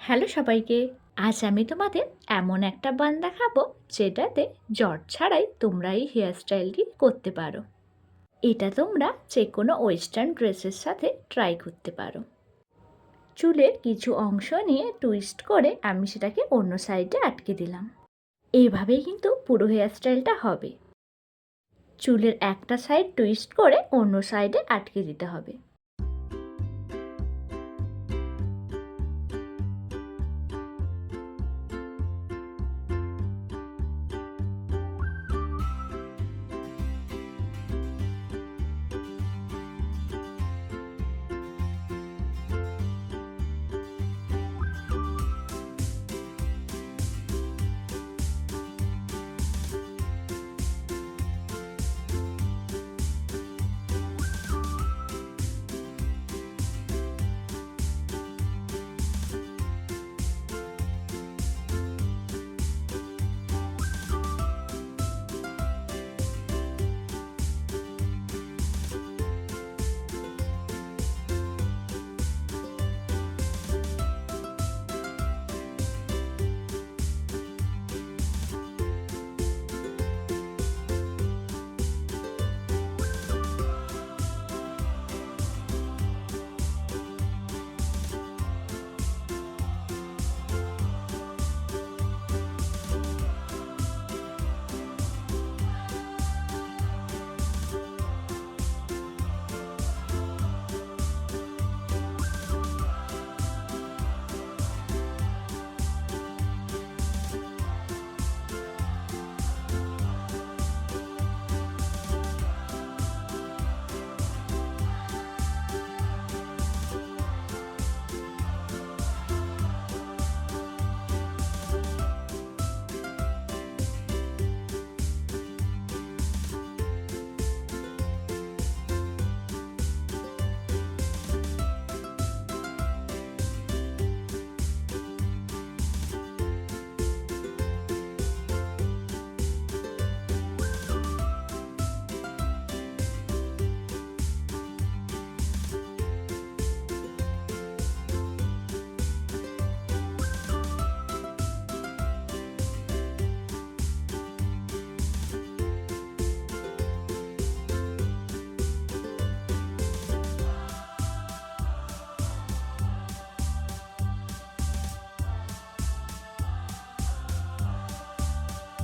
Hello সবাইকে। আজ আমি তোমাদের এমন একটা বান দেখাবো যেটাতে জট ছাড়াই তোমরা এই হেয়ার স্টাইলটি করতে পারো। এটা তোমরা যে কোনো ওয়েস্টার্ন ড্রেসের সাথে ট্রাই করতে পারো। চুলের কিছু অংশ নিয়ে টুইস্ট করে আমি সেটাকে অন্য সাইডে আটকে দিলাম। এইভাবেই কিন্তু পুরো হেয়ার স্টাইলটা হবে। চুলের একটা সাইড টুইস্ট করে অন্য সাইডে আটকে দিতে হবে।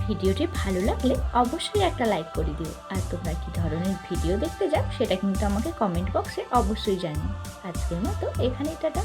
ভিডিওটি ভালো লাগলে অবশ্যই একটা লাইক করে দিও। আর তোমরা কী ধরনের ভিডিও দেখতে চাও সেটা কিন্তু আমাকে কমেন্ট বক্সে অবশ্যই জানিও। আজকের মতো এখানেই টাটা।